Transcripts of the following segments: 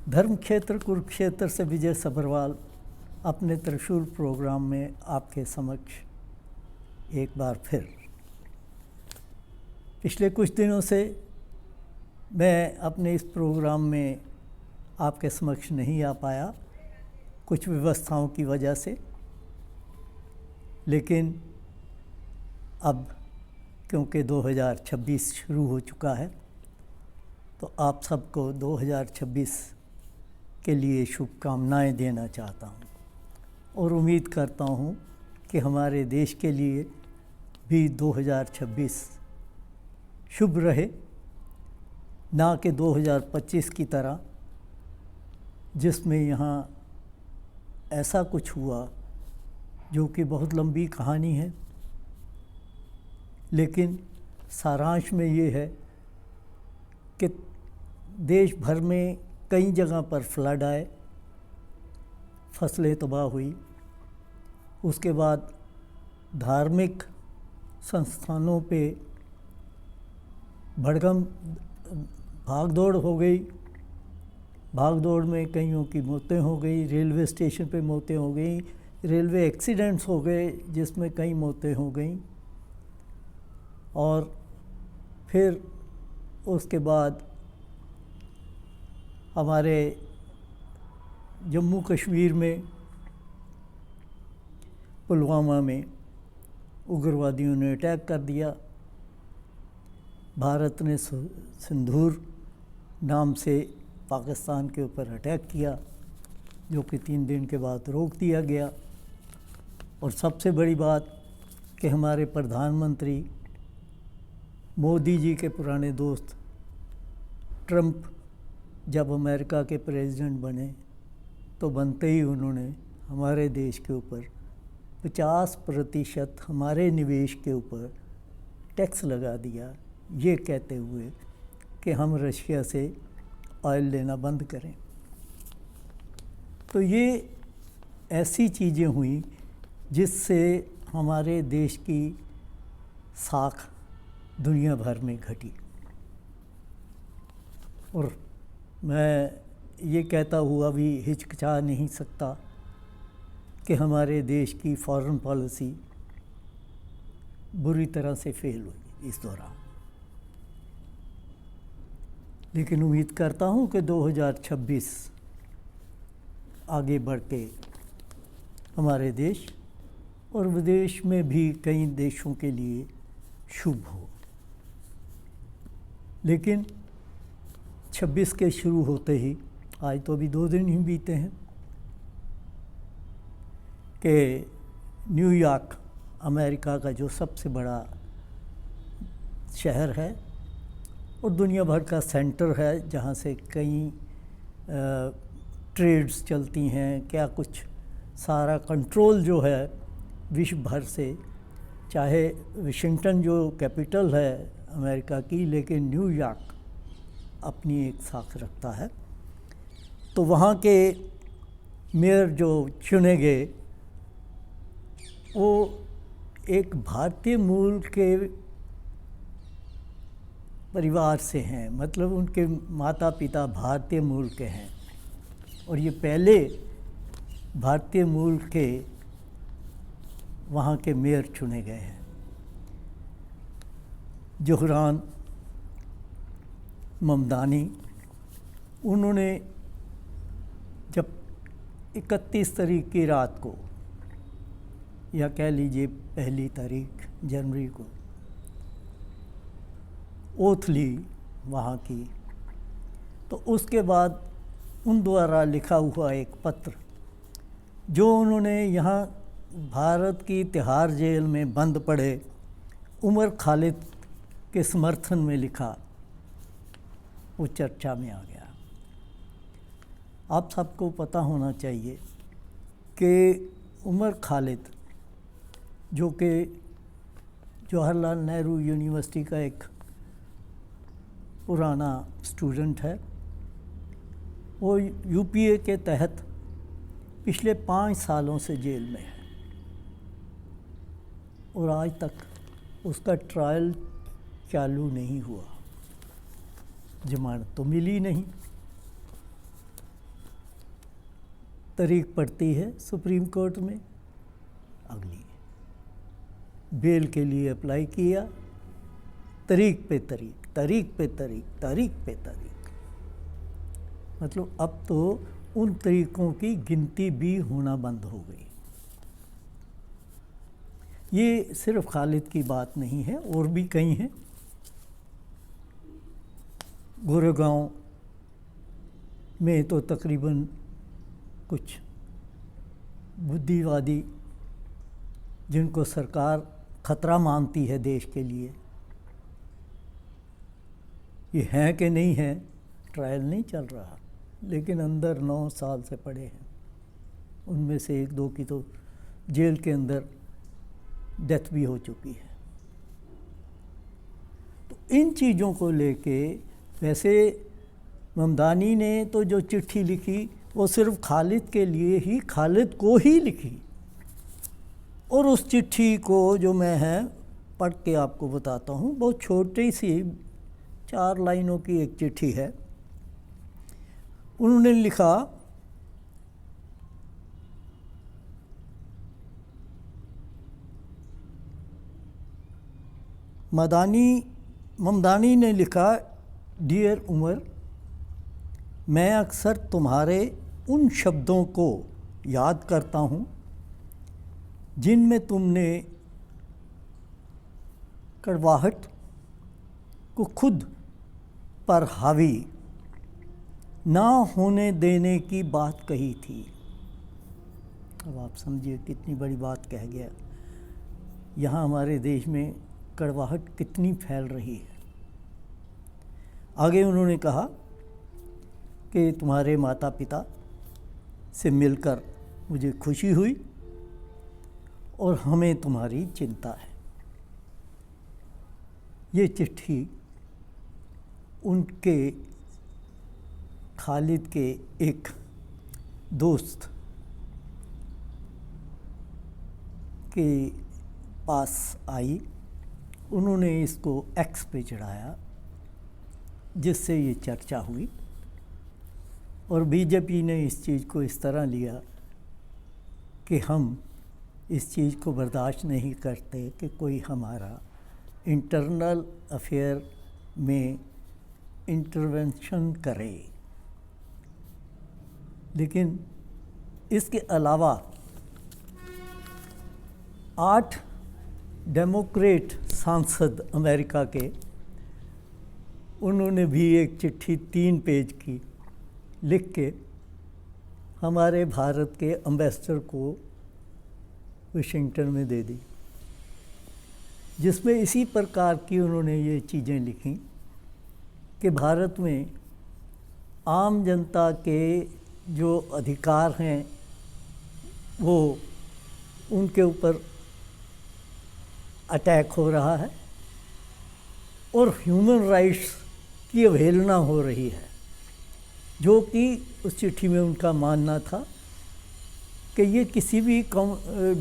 धर्म क्षेत्र कुरुक्षेत्र से विजय सभरवाल अपने त्रिशूल प्रोग्राम में आपके समक्ष एक बार फिर। पिछले कुछ दिनों से मैं अपने इस प्रोग्राम में आपके समक्ष नहीं आ पाया कुछ व्यवस्थाओं की वजह से, लेकिन अब क्योंकि 2026 शुरू हो चुका है तो आप सबको 2026 के लिए शुभकामनाएं देना चाहता हूं और उम्मीद करता हूं कि हमारे देश के लिए भी 2026 शुभ रहे, ना कि 2025 की तरह जिसमें यहाँ ऐसा कुछ हुआ जो कि बहुत लंबी कहानी है। लेकिन सारांश में ये है कि देश भर में कई जगह पर फ्लड आए, फसलें तबाह हुई, उसके बाद धार्मिक संस्थानों पे भड़कम भागदौड़ हो गई। भागदौड़ में कईयों की मौतें हो गई, रेलवे स्टेशन पे मौतें हो गई, रेलवे एक्सीडेंट्स हो गए जिसमें कई मौतें हो गई। और फिर उसके बाद हमारे जम्मू कश्मीर में पुलवामा में उग्रवादियों ने अटैक कर दिया। भारत ने सिंदूर नाम से पाकिस्तान के ऊपर अटैक किया, जो कि 3 दिन के बाद रोक दिया गया। और सबसे बड़ी बात कि हमारे प्रधानमंत्री मोदी जी के पुराने दोस्त ट्रंप जब अमेरिका के प्रेसिडेंट बने तो बनते ही उन्होंने हमारे देश के ऊपर 50% हमारे निवेश के ऊपर टैक्स लगा दिया, ये कहते हुए कि हम रशिया से ऑयल लेना बंद करें। तो ये ऐसी चीज़ें हुई जिससे हमारे देश की साख दुनिया भर में घटी। और मैं ये कहता हुआ भी हिचकिचा नहीं सकता कि हमारे देश की फॉरेन पॉलिसी बुरी तरह से फेल हुई इस दौरान। लेकिन उम्मीद करता हूँ कि 2026 आगे बढ़ के हमारे देश और विदेश में भी कई देशों के लिए शुभ हो। लेकिन 26 के शुरू होते ही, आज तो अभी 2 दिन ही बीते हैं, कि न्यूयॉर्क अमेरिका का जो सबसे बड़ा शहर है और दुनिया भर का सेंटर है, जहाँ से कई ट्रेड्स चलती हैं, क्या कुछ सारा कंट्रोल जो है विश्व भर से, चाहे वाशिंगटन जो कैपिटल है अमेरिका की, लेकिन न्यूयॉर्क अपनी एक साख रखता है। तो वहाँ के मेयर जो चुने गए वो एक भारतीय मूल के परिवार से हैं, मतलब उनके माता पिता भारतीय मूल के हैं और ये पहले भारतीय मूल के वहाँ के मेयर चुने गए हैं। जोहरान ममदानी, उन्होंने जब 31 तारीख की रात को, या कह लीजिए 1 तारीख जनवरी को, ओथ ली वहाँ की, तो उसके बाद उन द्वारा लिखा हुआ एक पत्र जो उन्होंने यहाँ भारत की तिहाड़ जेल में बंद पड़े उमर खालिद के समर्थन में लिखा, वो चर्चा में आ गया। आप सबको पता होना चाहिए कि उमर खालिद, जो कि जवाहरलाल नेहरू यूनिवर्सिटी का एक पुराना स्टूडेंट है, वो यूपीए के तहत पिछले 5 सालों से जेल में है और आज तक उसका ट्रायल चालू नहीं हुआ, जमानत तो मिली नहीं। तारीख पड़ती है सुप्रीम कोर्ट में, अगली बेल के लिए अप्लाई किया, तारीख पे तारीख, तारीख पे तारीख, तारीख पे तारीख। मतलब अब तो उन तरीकों की गिनती भी होना बंद हो गई। ये सिर्फ खालिद की बात नहीं है, और भी कई हैं। गोरेगांव में तो तकरीबन कुछ बुद्धिवादी जिनको सरकार खतरा मानती है देश के लिए, ये हैं कि नहीं हैं, ट्रायल नहीं चल रहा, लेकिन अंदर 9 साल से पड़े हैं। उनमें से 1-2 की तो जेल के अंदर डेथ भी हो चुकी है। तो इन चीज़ों को लेके वैसे ममदानी ने तो जो चिट्ठी लिखी वो सिर्फ खालिद के लिए ही, खालिद को ही लिखी। और उस चिट्ठी को जो मैं है पढ़ के आपको बताता हूँ, बहुत छोटी सी 4 लाइनों की एक चिट्ठी है। उन्होंने लिखा, ममदानी ने लिखा, डियर उमर, मैं अक्सर तुम्हारे उन शब्दों को याद करता हूँ जिनमें तुमने कड़वाहट को खुद पर हावी ना होने देने की बात कही थी। अब आप समझिए कितनी बड़ी बात कह गया। यहाँ हमारे देश में कड़वाहट कितनी फैल रही है। आगे उन्होंने कहा कि तुम्हारे माता पिता से मिलकर मुझे खुशी हुई और हमें तुम्हारी चिंता है। ये चिट्ठी उनके खालिद के एक दोस्त के पास आई। उन्होंने इसको एक्स पे चढ़ाया, जिससे ये चर्चा हुई, और बीजेपी ने इस चीज़ को इस तरह लिया कि हम इस चीज़ को बर्दाश्त नहीं करते कि कोई हमारा इंटरनल अफेयर में इंटरवेंशन करे। लेकिन इसके अलावा 8 डेमोक्रेट सांसद अमेरिका के, उन्होंने भी एक चिट्ठी 3 पेज की लिख के हमारे भारत के एम्बेसडर को वाशिंगटन में दे दी, जिसमें इसी प्रकार की उन्होंने ये चीज़ें लिखी कि भारत में आम जनता के जो अधिकार हैं वो उनके ऊपर अटैक हो रहा है और ह्यूमन राइट्स की अवहेलना हो रही है, जो कि उस चिट्ठी में उनका मानना था कि ये किसी भी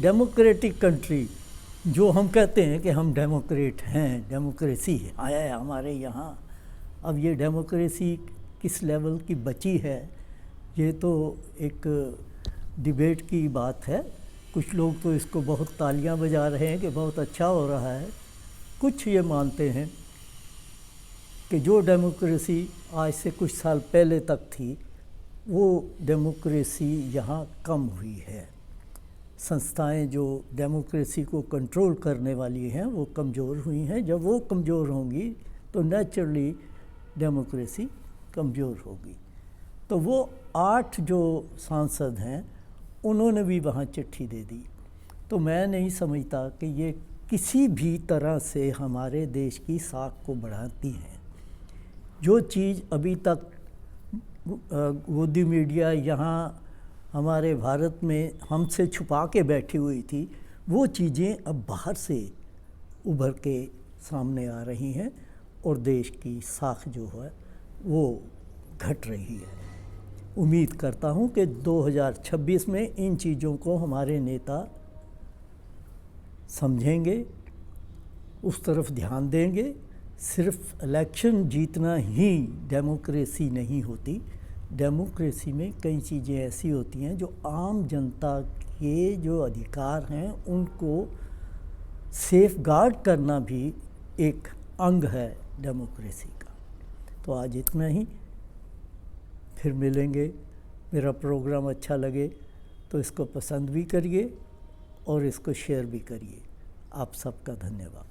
डेमोक्रेटिक कंट्री, जो हम कहते हैं कि हम डेमोक्रेट हैं, डेमोक्रेसी आया है हमारे यहाँ, अब ये डेमोक्रेसी किस लेवल की बची है, ये तो एक डिबेट की बात है। कुछ लोग तो इसको बहुत तालियां बजा रहे हैं कि बहुत अच्छा हो रहा है। कुछ ये मानते हैं कि जो डेमोक्रेसी आज से कुछ साल पहले तक थी, वो डेमोक्रेसी यहाँ कम हुई है। संस्थाएं जो डेमोक्रेसी को कंट्रोल करने वाली हैं वो कमज़ोर हुई हैं। जब वो कमज़ोर होंगी तो नेचुरली डेमोक्रेसी कमज़ोर होगी। तो वो 8 जो सांसद हैं उन्होंने भी वहाँ चिट्ठी दे दी। तो मैं नहीं समझता कि ये किसी भी तरह से हमारे देश की साख को बढ़ाती हैं। जो चीज़ अभी तक गोदी मीडिया यहाँ हमारे भारत में हमसे छुपा के बैठी हुई थी, वो चीज़ें अब बाहर से उभर के सामने आ रही हैं और देश की साख जो है वो घट रही है। उम्मीद करता हूँ कि 2026 में इन चीज़ों को हमारे नेता समझेंगे, उस तरफ ध्यान देंगे। सिर्फ इलेक्शन जीतना ही डेमोक्रेसी नहीं होती, डेमोक्रेसी में कई चीज़ें ऐसी होती हैं जो आम जनता के जो अधिकार हैं उनको सेफ गार्ड करना भी एक अंग है डेमोक्रेसी का। तो आज इतना ही, फिर मिलेंगे। मेरा प्रोग्राम अच्छा लगे तो इसको पसंद भी करिए और इसको शेयर भी करिए। आप सबका धन्यवाद।